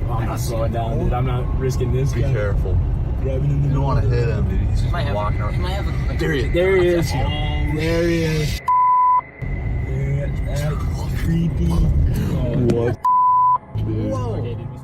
I'm not slowing down, dude. I'm not risking this. Be careful. Driving in the You don't want to hit him, dude. He's just walking around. There he is. There he is. There he is. That's creepy. What?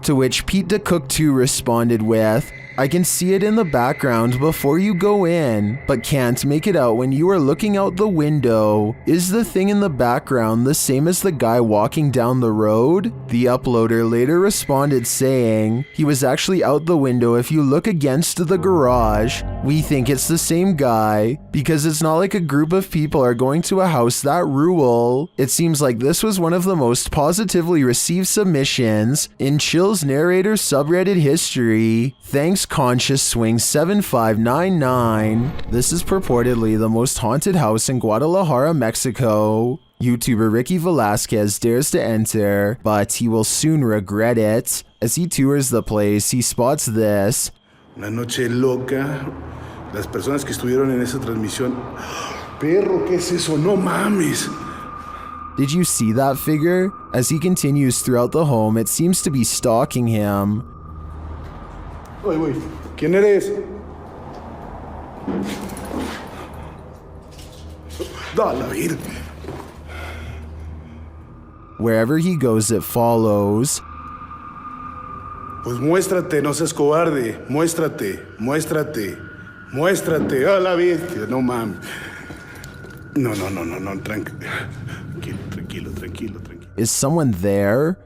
To which Pete the Cook 2 responded with, I can see it in the background before you go in, but can't make it out when you are looking out the window. Is the thing in the background the same as the guy walking down the road? The uploader later responded saying, he was actually out the window if you look against the garage. We think it's the same guy, because it's not like a group of people are going to a house that rule. It seems like this was one of the most positively received submissions in Chills Narrator subreddit history. Thanks Conscious Swing 7599. This is purportedly the most haunted house in Guadalajara, Mexico. YouTuber Ricky Velasquez dares to enter, but he will soon regret it. As he tours the place, he spots this. Una noche loca. Las personas que estuvieron en esa transmisión. Perro, ¿qué es eso? No mames. Did you see that figure? As he continues throughout the home, it seems to be stalking him. Oye, ¿quién eres? Da la vida. Wherever he goes, it follows. Pues muéstrate, no seas cobarde. Muéstrate, muéstrate, muéstrate. A la bestia, no mames. No, tranquilo. Is someone there?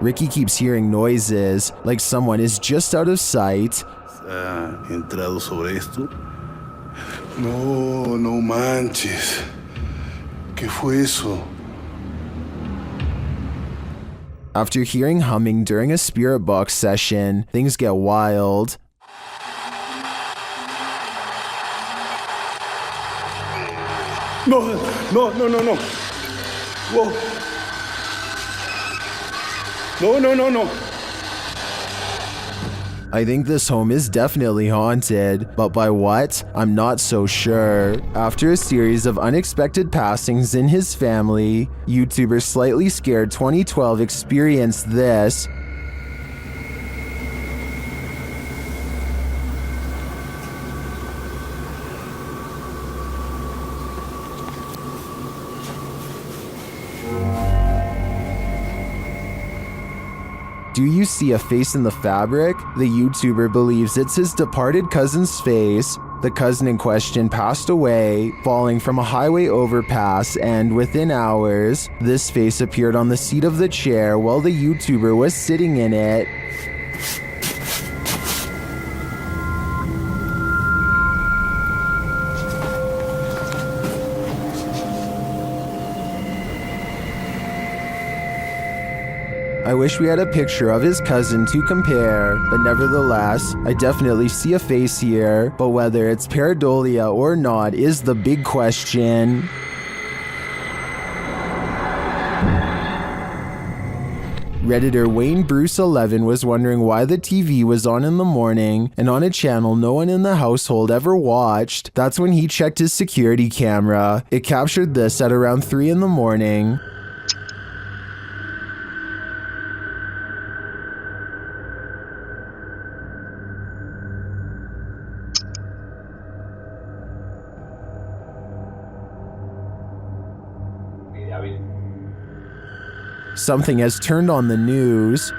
Ricky keeps hearing noises, like someone is just out of sight. ¿Ha entrado sobre esto? No manches. ¿Qué fue eso? After hearing humming during a spirit box session, things get wild. No. Whoa. No. I think this home is definitely haunted, but by what? I'm not so sure. After a series of unexpected passings in his family, YouTuber Slightly Scared 2012 experienced this. Do you see a face in the fabric? The YouTuber believes it's his departed cousin's face. The cousin in question passed away, falling from a highway overpass, and within hours, this face appeared on the seat of the chair while the YouTuber was sitting in it. I wish we had a picture of his cousin to compare, but nevertheless, I definitely see a face here, but whether it's pareidolia or not is the big question. Redditor Wayne Bruce 11 was wondering why the TV was on in the morning and on a channel no one in the household ever watched. That's when he checked his security camera. It captured this at around 3 in the morning. Something has turned on the news.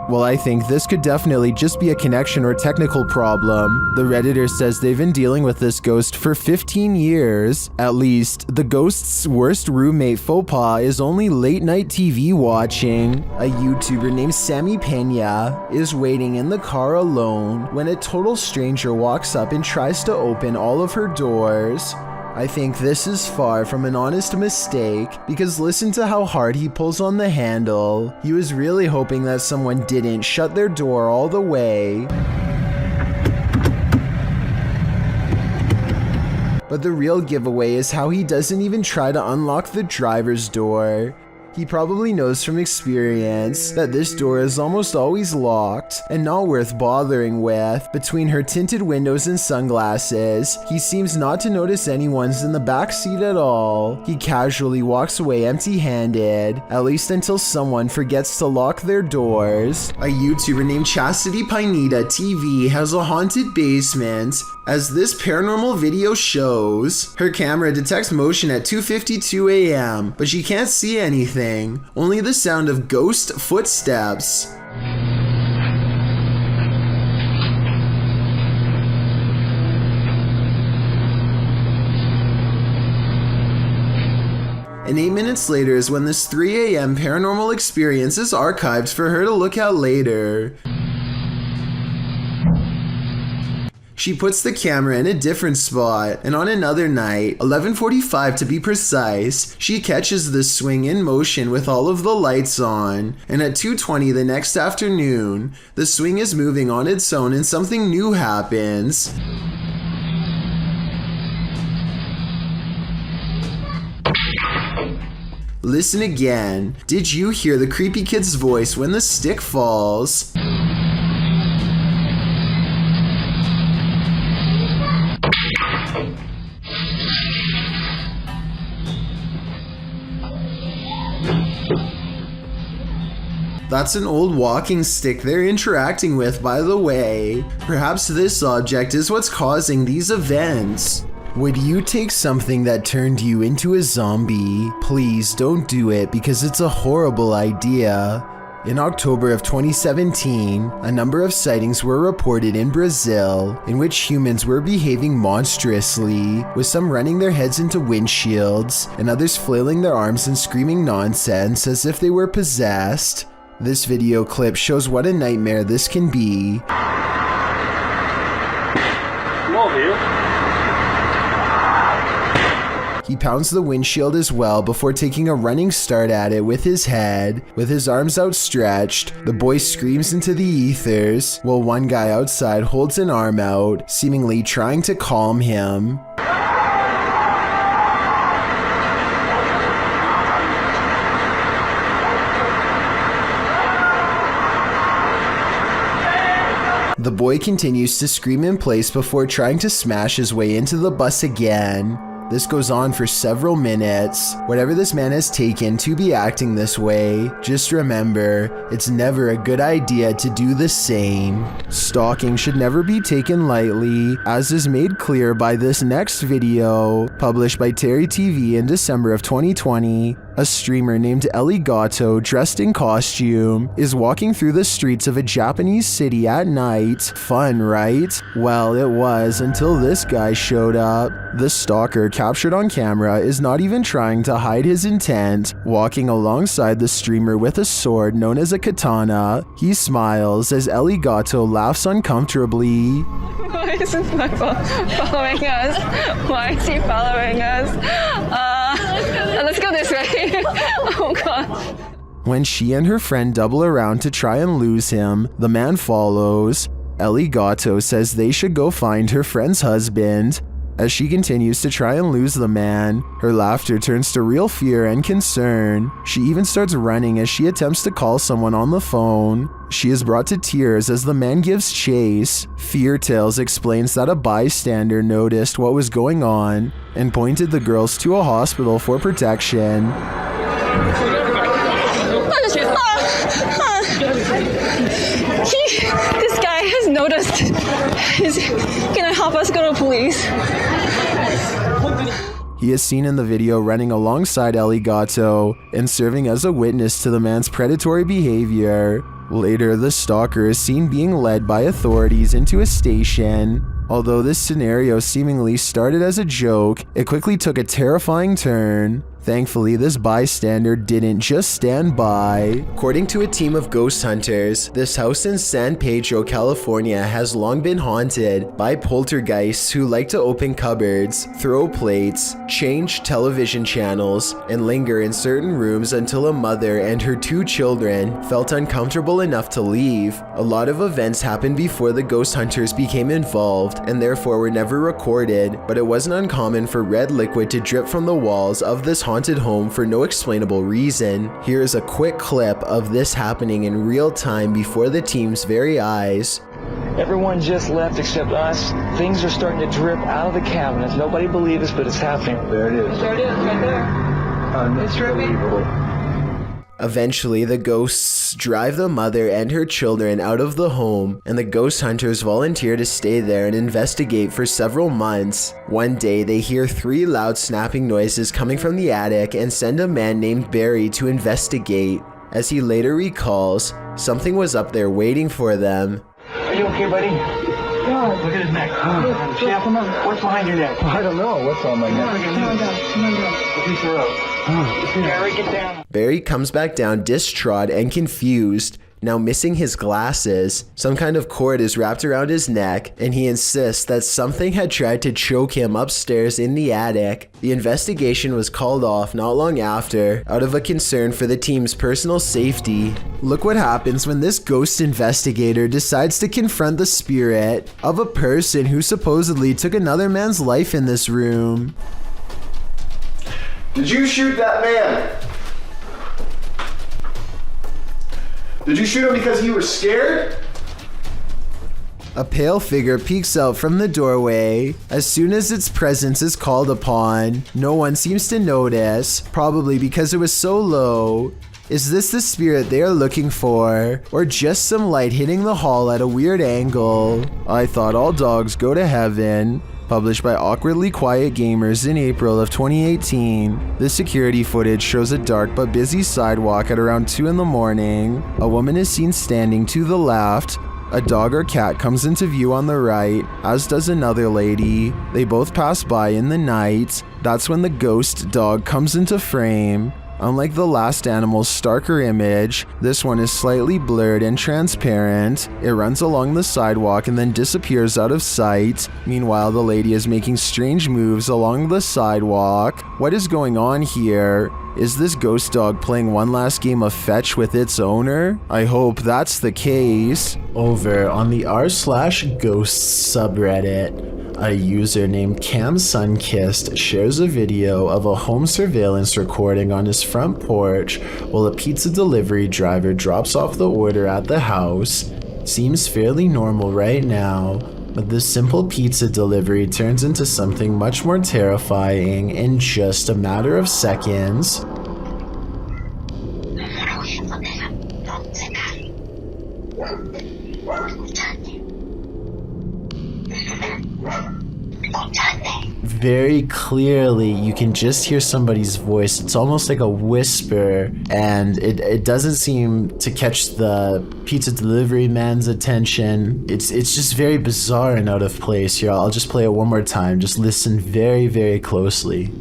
Well, I think this could definitely just be a connection or technical problem. The Redditor says they've been dealing with this ghost for 15 years. At least, the ghost's worst roommate faux pas is only late night TV watching. A YouTuber named Sammy Pena is waiting in the car alone when a total stranger walks up and tries to open all of her doors. I think this is far from an honest mistake, because listen to how hard he pulls on the handle. He was really hoping that someone didn't shut their door all the way. But the real giveaway is how he doesn't even try to unlock the driver's door. He probably knows from experience that this door is almost always locked and not worth bothering with. Between her tinted windows and sunglasses, he seems not to notice anyone's in the back seat at all. He casually walks away empty-handed, at least until someone forgets to lock their doors. A YouTuber named Chastity Pineda TV has a haunted basement. As this paranormal video shows, her camera detects motion at 2:52 a.m., but she can't see anything, only the sound of ghost footsteps. And 8 minutes later is when this 3 a.m. paranormal experience is archived for her to look at later. She puts the camera in a different spot, and on another night, 11:45 to be precise, she catches the swing in motion with all of the lights on, and at 2:20 the next afternoon, the swing is moving on its own and something new happens. Listen again. Did you hear the creepy kid's voice when the stick falls? That's an old walking stick they're interacting with, by the way. Perhaps this object is what's causing these events. Would you take something that turned you into a zombie? Please don't do it, because it's a horrible idea. In October of 2017, a number of sightings were reported in Brazil in which humans were behaving monstrously, with some running their heads into windshields and others flailing their arms and screaming nonsense as if they were possessed. This video clip shows what a nightmare this can be. He pounds the windshield as well before taking a running start at it with his head. With his arms outstretched, the boy screams into the ethers, while one guy outside holds an arm out, seemingly trying to calm him. The boy continues to scream in place before trying to smash his way into the bus again. This goes on for several minutes. Whatever this man has taken to be acting this way, just remember, it's never a good idea to do the same. Stalking should never be taken lightly, as is made clear by this next video, published by Terry TV in December of 2020. A streamer named Ellie Gato, dressed in costume, is walking through the streets of a Japanese city at night. Fun, right? Well, it was until this guy showed up. The stalker, captured on camera, is not even trying to hide his intent, walking alongside the streamer with a sword known as a katana. He smiles as Ellie Gato laughs uncomfortably. Why is this my following us? Why is he following us? Let's go this way. Oh god. When she and her friend double around to try and lose him, the man follows. Ellie Gato says they should go find her friend's husband. As she continues to try and lose the man, her laughter turns to real fear and concern. She even starts running as she attempts to call someone on the phone. She is brought to tears as the man gives chase. Fear Tales explains that a bystander noticed what was going on and pointed the girls to a hospital for protection. This guy has noticed. He's gonna help us go to police. He is seen in the video running alongside Ellie Gato and serving as a witness to the man's predatory behavior. Later, the stalker is seen being led by authorities into a station. Although this scenario seemingly started as a joke, it quickly took a terrifying turn. Thankfully, this bystander didn't just stand by. According to a team of ghost hunters, this house in San Pedro, California has long been haunted by poltergeists who like to open cupboards, throw plates, change television channels, and linger in certain rooms until a mother and her 2 children felt uncomfortable enough to leave. A lot of events happened before the ghost hunters became involved and therefore were never recorded, but it wasn't uncommon for red liquid to drip from the walls of this haunted home for no explainable reason. Here is a quick clip of this happening in real time before the team's very eyes. Everyone just left except us. Things are starting to drip out of the cabinets. Nobody believes us, but it's happening. There it is. There it is, right there. It's dripping. Eventually, the ghosts drive the mother and her children out of the home, and the ghost hunters volunteer to stay there and investigate for several months. One day, they hear 3 loud snapping noises coming from the attic and send a man named Barry to investigate. As he later recalls, something was up there waiting for them. Are you okay, buddy? God. Look at his neck. What's behind your neck? I don't know. What's on my neck? Come on down. Piece of rope. Barry, get down. Barry comes back down distraught and confused, now missing his glasses. Some kind of cord is wrapped around his neck, and he insists that something had tried to choke him upstairs in the attic. The investigation was called off not long after, out of a concern for the team's personal safety. Look what happens when this ghost investigator decides to confront the spirit of a person who supposedly took another man's life in this room. Did you shoot that man? Did you shoot him because you were scared? A pale figure peeks out from the doorway. As soon as its presence is called upon, no one seems to notice, probably because it was so low. Is this the spirit they are looking for, or just some light hitting the hall at a weird angle? I thought all dogs go to heaven. Published by Awkwardly Quiet Gamers in April of 2018. This security footage shows a dark but busy sidewalk at around 2 in the morning. A woman is seen standing to the left. A dog or cat comes into view on the right, as does another lady. They both pass by in the night. That's when the ghost dog comes into frame. Unlike the last animal's starker image, this one is slightly blurred and transparent. It runs along the sidewalk and then disappears out of sight. Meanwhile, the lady is making strange moves along the sidewalk. What is going on here? Is this ghost dog playing one last game of fetch with its owner? I hope that's the case. Over on the r/ghosts subreddit, a user named Cam Sunkissed shares a video of a home surveillance recording on his front porch while a pizza delivery driver drops off the order at the house. Seems fairly normal right now, But this simple pizza delivery turns into something much more terrifying in just a matter of seconds. Very clearly, you can just hear somebody's voice. It's almost like a whisper, and it doesn't seem to catch the pizza delivery man's attention. It's just very bizarre and out of place here. I'll just play it one more time. Just listen very, very closely.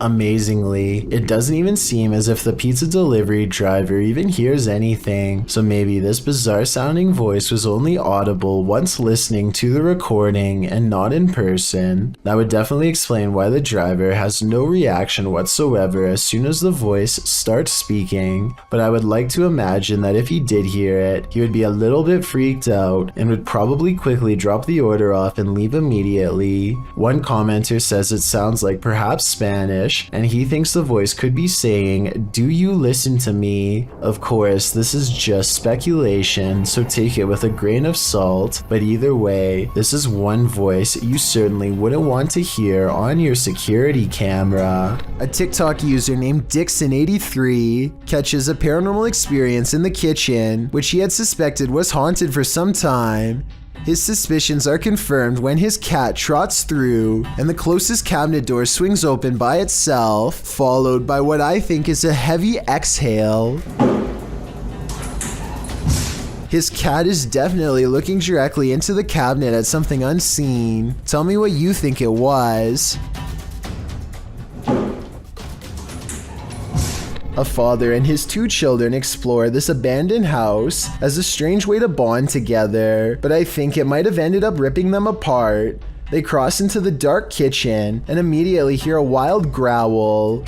Amazingly, it doesn't even seem as if the pizza delivery driver even hears anything, so maybe this bizarre sounding voice was only audible once listening to the recording and not in person. That would definitely explain why the driver has no reaction whatsoever as soon as the voice starts speaking, but I would like to imagine that if he did hear it, he would be a little bit freaked out and would probably quickly drop the order off and leave immediately. One commenter says it sounds like perhaps Spanish, and he thinks the voice could be saying, "Do you listen to me?" Of course, this is just speculation, so take it with a grain of salt, but either way, this is one voice you certainly wouldn't want to hear on your security camera. A TikTok user named Dixon83 catches a paranormal experience in the kitchen, which he had suspected was haunted for some time. His suspicions are confirmed when his cat trots through and the closest cabinet door swings open by itself, followed by what I think is a heavy exhale. His cat is definitely looking directly into the cabinet at something unseen. Tell me what you think it was. A father and his two children explore this abandoned house as a strange way to bond together, but I think it might have ended up ripping them apart. They cross into the dark kitchen and immediately hear a wild growl,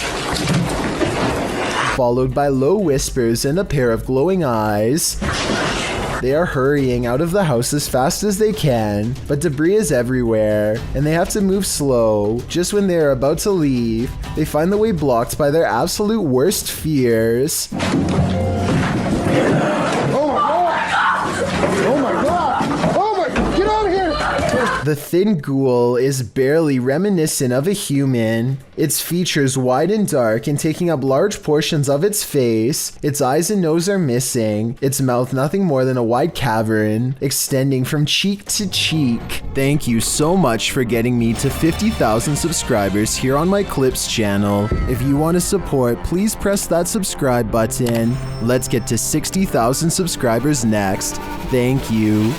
followed by low whispers and a pair of glowing eyes. They are hurrying out of the house as fast as they can, but debris is everywhere, and they have to move slow. Just when they are about to leave, they find the way blocked by their absolute worst fears. The thin ghoul is barely reminiscent of a human. Its features wide and dark and taking up large portions of its face. Its eyes and nose are missing. Its mouth nothing more than a wide cavern, extending from cheek to cheek. Thank you so much for getting me to 50,000 subscribers here on my Clips channel. If you want to support, please press that subscribe button. Let's get to 60,000 subscribers next. Thank you.